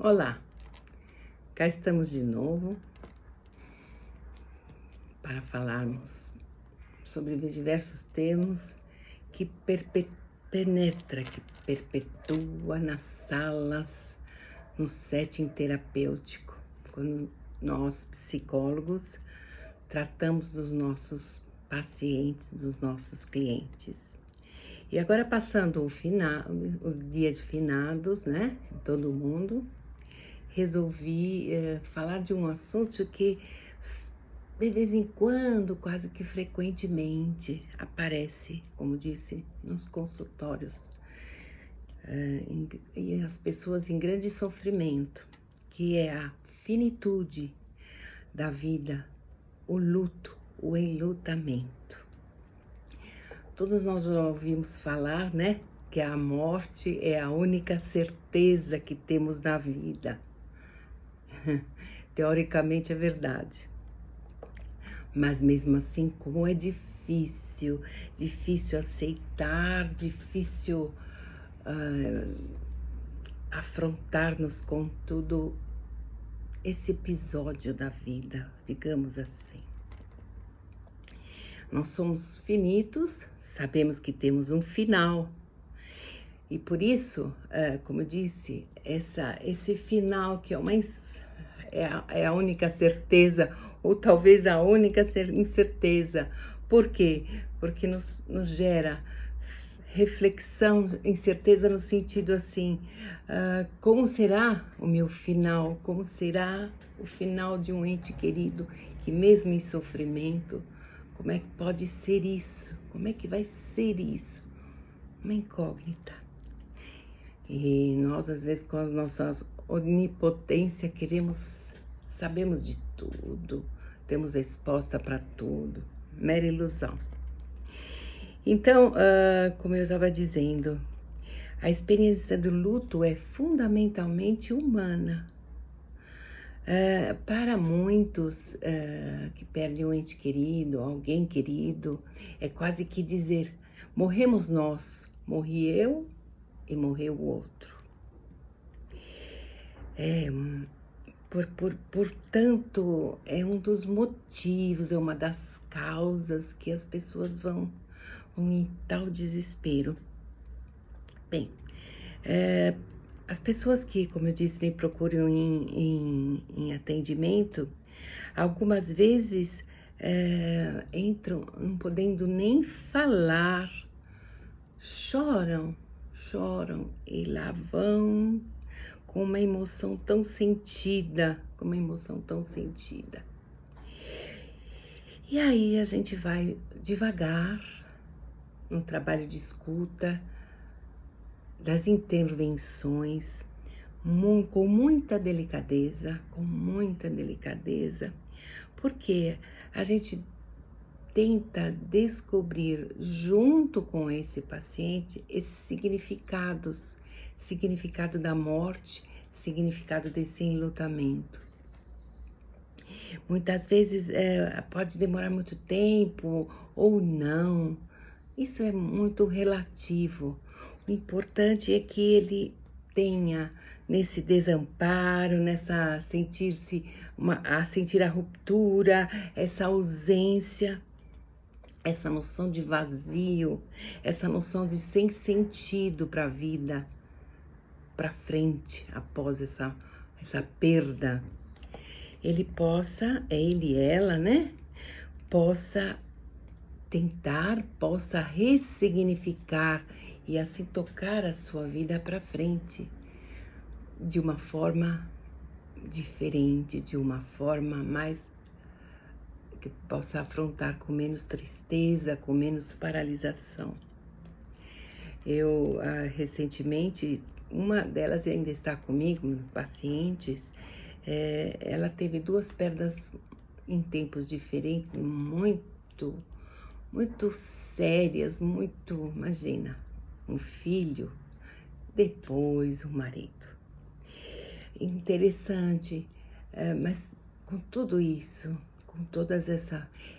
Olá, cá estamos de novo para falarmos sobre diversos temas que penetra, que perpetua nas salas, no setting terapêutico, quando nós, psicólogos, tratamos dos nossos pacientes, dos nossos clientes. E agora passando os dias de finados, né, em todo mundo, resolvi falar de um assunto que de vez em quando, quase que frequentemente, aparece, como disse, nos consultórios, e as pessoas em grande sofrimento, que é a finitude da vida, o luto, o enlutamento. Todos nós já ouvimos falar, né, que a morte é a única certeza que temos na vida. Teoricamente é verdade. Mas mesmo assim, como é difícil aceitar, difícil afrontar-nos com todo esse episódio da vida, digamos assim. Nós somos finitos, sabemos que temos um final. E por isso, como eu disse, esse final que é a única certeza, ou talvez a única incerteza. Por quê? Porque nos gera reflexão, incerteza no sentido assim, como será o meu final? Como será o final de um ente querido que mesmo em sofrimento, como é que pode ser isso? Como é que vai ser isso? Uma incógnita. E nós, às vezes, com a nossa onipotência, sabemos de tudo, temos resposta para tudo, mera ilusão. Então, como eu estava dizendo, a experiência do luto é fundamentalmente humana. Para muitos que perdem um ente querido, alguém querido, é quase que dizer, morremos nós, morri eu e morreu o outro. Portanto, é um dos motivos, é uma das causas que as pessoas vão em tal desespero. Bem, as pessoas que, como eu disse, me procuram em atendimento, algumas vezes entram não podendo nem falar, choram e lá vão com uma emoção tão sentida, E aí a gente vai devagar no trabalho de escuta, das intervenções, com muita delicadeza, porque a gente tenta descobrir junto com esse paciente esses significado da morte, significado desse enlutamento. Muitas vezes pode demorar muito tempo ou não, isso é muito relativo. O importante é que ele tenha nesse desamparo, sentir a ruptura, essa ausência, essa noção de vazio, essa noção de sem sentido para a vida, para frente, após essa perda. Ele ela, né? Possa ressignificar e assim tocar a sua vida para frente de uma forma diferente, de uma forma mais que possa afrontar com menos tristeza, com menos paralisação. Eu, recentemente, uma delas ainda está comigo, pacientes, ela teve 2 perdas em tempos diferentes, muito sérias, imagina, um filho, depois o marido. Interessante, mas com tudo isso,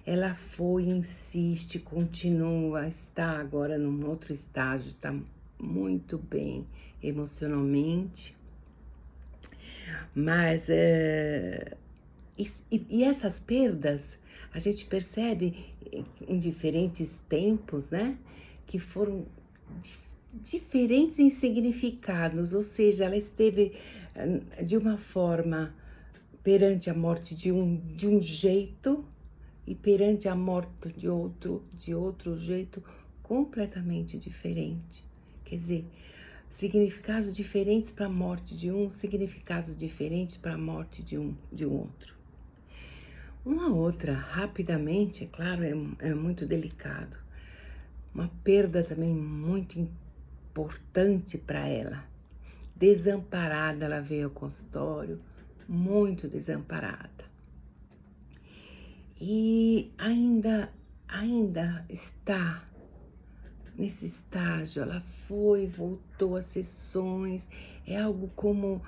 ela insiste, continua, está agora num outro estágio, está muito bem emocionalmente, Mas, e essas perdas, a gente percebe em diferentes tempos, né? Que foram diferentes em significados, ou seja, ela esteve de uma forma perante a morte de um jeito e perante a morte de outro jeito completamente diferente. Quer dizer, significados diferentes para a morte de um, significados diferentes para a morte de um outro. Uma outra, rapidamente, é claro, é muito delicado. Uma perda também muito importante para ela. Desamparada, ela veio ao consultório, muito desamparada. E ainda está nesse estágio, ela voltou às sessões, é algo como,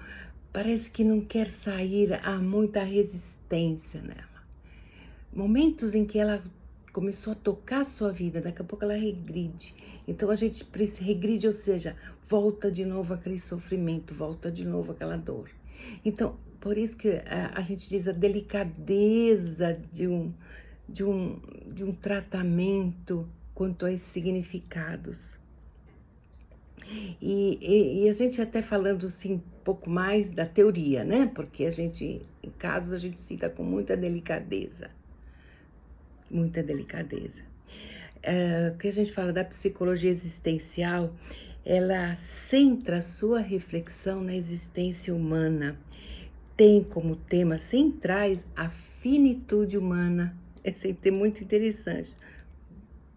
parece que não quer sair, há muita resistência nela. Momentos em que ela começou a tocar a sua vida, daqui a pouco ela regride. Então a gente regride, ou seja, volta de novo aquele sofrimento, volta de novo aquela dor. Então, por isso que a gente diz a delicadeza de um tratamento quanto a esses significados. E a gente até falando assim um pouco mais da teoria, né? Porque a gente, em casos, a gente cita com muita delicadeza. Muita delicadeza. O que a gente fala da psicologia existencial, ela centra a sua reflexão na existência humana. Tem como temas centrais a finitude humana. Esse é muito interessante.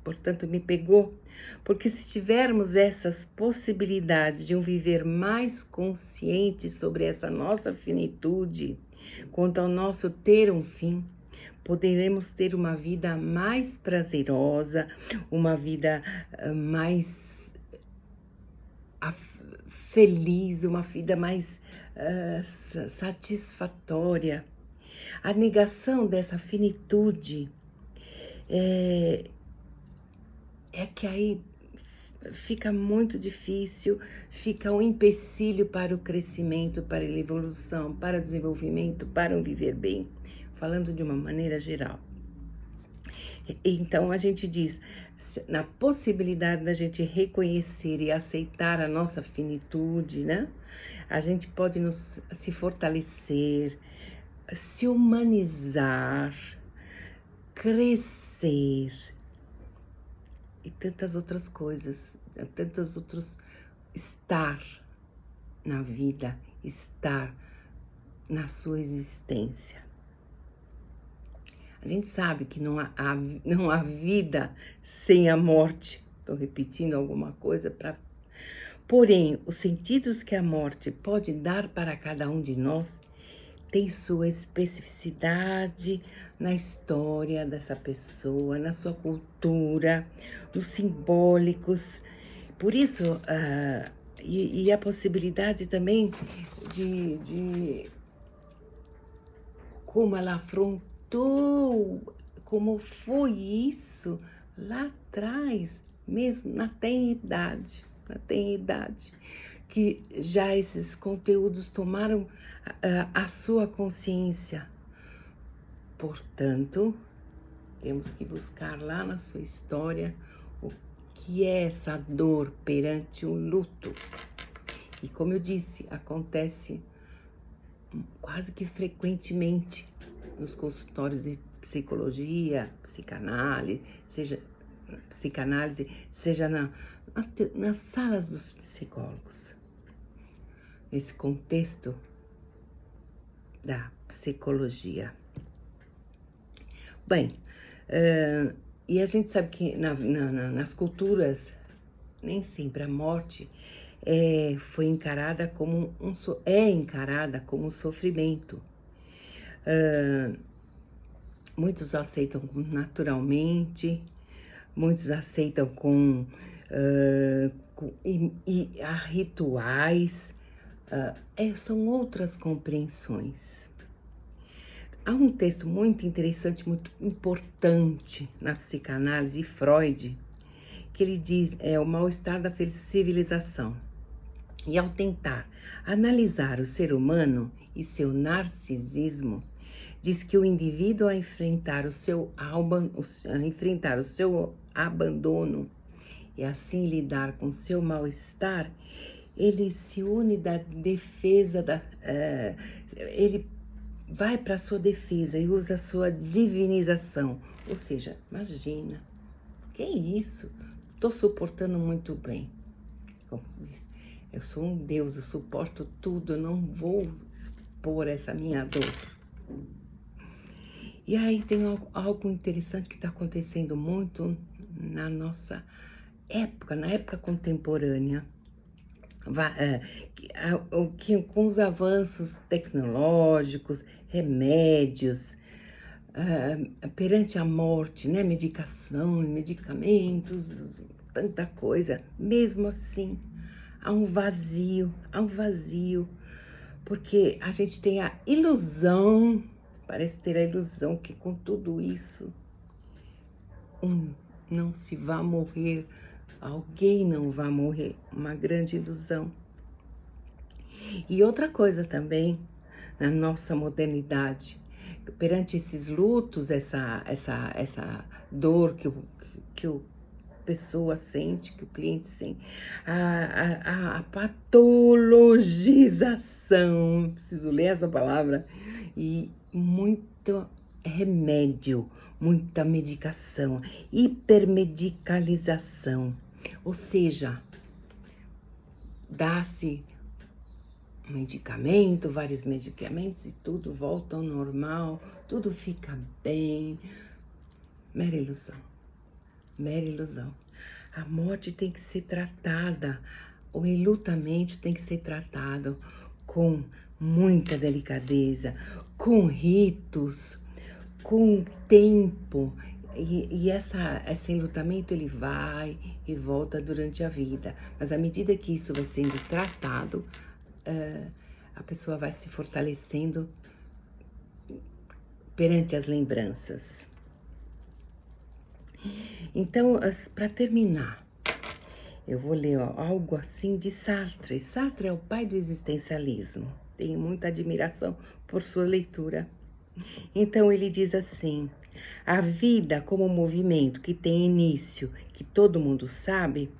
Portanto, me pegou, porque se tivermos essas possibilidades de um viver mais consciente sobre essa nossa finitude, quanto ao nosso ter um fim, poderemos ter uma vida mais prazerosa, uma vida mais feliz, uma vida mais satisfatória. A negação dessa finitude é que aí fica muito difícil, fica um empecilho para o crescimento, para a evolução, para o desenvolvimento, para um viver bem, falando de uma maneira geral. Então a gente diz, na possibilidade da gente reconhecer e aceitar a nossa finitude, né? A gente pode se fortalecer, se humanizar, crescer e tantas outras coisas, tantos outros estar na vida, estar na sua existência. A gente sabe que não há vida sem a morte. Estou repetindo alguma coisa para... Porém, os sentidos que a morte pode dar para cada um de nós tem sua especificidade na história dessa pessoa, na sua cultura, nos simbólicos. Por isso, e a possibilidade também de como ela afrontou, como foi isso lá atrás, mesmo na tenridade, que já esses conteúdos tomaram a sua consciência. Portanto, temos que buscar lá na sua história o que é essa dor perante o luto. E como eu disse, acontece quase que frequentemente nos consultórios de psicologia, psicanálise, seja nas salas dos psicólogos. Nesse contexto da psicologia. Bem, e a gente sabe que nas culturas, nem sempre a morte foi encarada como encarada como um sofrimento. Muitos aceitam naturalmente, muitos aceitam com há rituais, são outras compreensões. Há um texto muito interessante, muito importante na psicanálise, Freud, que ele diz, o mal-estar da civilização. E ao tentar analisar o ser humano e seu narcisismo, diz que o indivíduo, ao enfrentar o seu abandono e assim lidar com seu mal-estar, ele se une da defesa, ele vai para a sua defesa e usa a sua divinização. Ou seja, imagina, que isso? Estou suportando muito bem. Como diz, eu sou um Deus, eu suporto tudo, eu não vou expor essa minha dor. E aí tem algo interessante que está acontecendo muito na nossa época, na época contemporânea, com os avanços tecnológicos, remédios, perante a morte, né? Medicação, medicamentos, tanta coisa. Mesmo assim, há um vazio, porque a gente tem a ilusão, parece ter a ilusão que com tudo isso, não se vai morrer, alguém não vai morrer, uma grande ilusão. E outra coisa também, na nossa modernidade, perante esses lutos, essa dor que o pessoa sente, que o cliente sente, a patologização, preciso ler essa palavra, e muito remédio, muita medicação, hipermedicalização, ou seja, dá-se medicamento, vários medicamentos e tudo volta ao normal, tudo fica bem. Mera ilusão, mera ilusão. A morte tem que ser tratada, o enlutamento tem que ser tratado com muita delicadeza, com ritos, com tempo. E esse enlutamento ele vai e volta durante a vida. Mas à medida que isso vai sendo tratado, a pessoa vai se fortalecendo perante as lembranças. Então, para terminar, eu vou ler algo assim de Sartre. Sartre é o pai do existencialismo. Tenho muita admiração por sua leitura. Então, ele diz assim: a vida como movimento que tem início, que todo mundo sabe,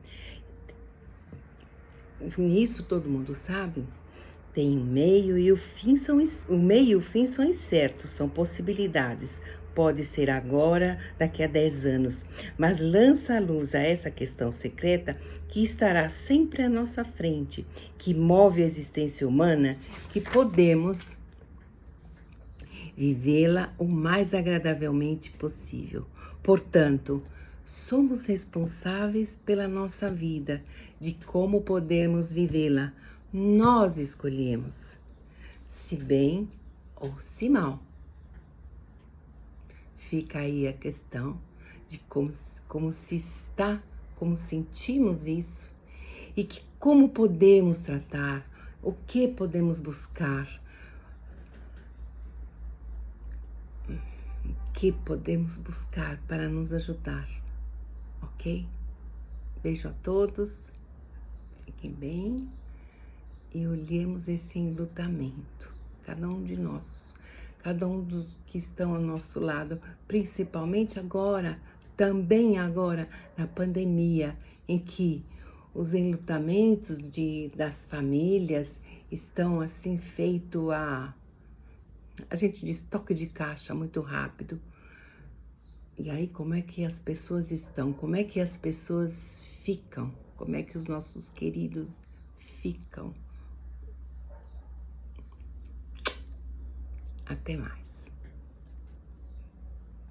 isso todo mundo sabe, tem um meio e o fim são incertos, são possibilidades. Pode ser agora, daqui a 10 anos, mas lança a luz a essa questão secreta que estará sempre à nossa frente, que move a existência humana, que podemos vivê-la o mais agradavelmente possível. Portanto, somos responsáveis pela nossa vida, de como podemos vivê-la. Nós escolhemos, se bem ou se mal. Fica aí a questão de como se está, como sentimos isso e como podemos tratar, o que podemos buscar, o que podemos buscar para nos ajudar, ok? Beijo a todos, fiquem bem. E olhemos esse enlutamento, cada um de nós, cada um dos que estão ao nosso lado, principalmente agora, também agora, na pandemia, em que os enlutamentos das famílias estão assim feito a gente diz toque de caixa muito rápido. E aí como é que as pessoas estão? Como é que as pessoas ficam? Como é que os nossos queridos ficam? Até mais.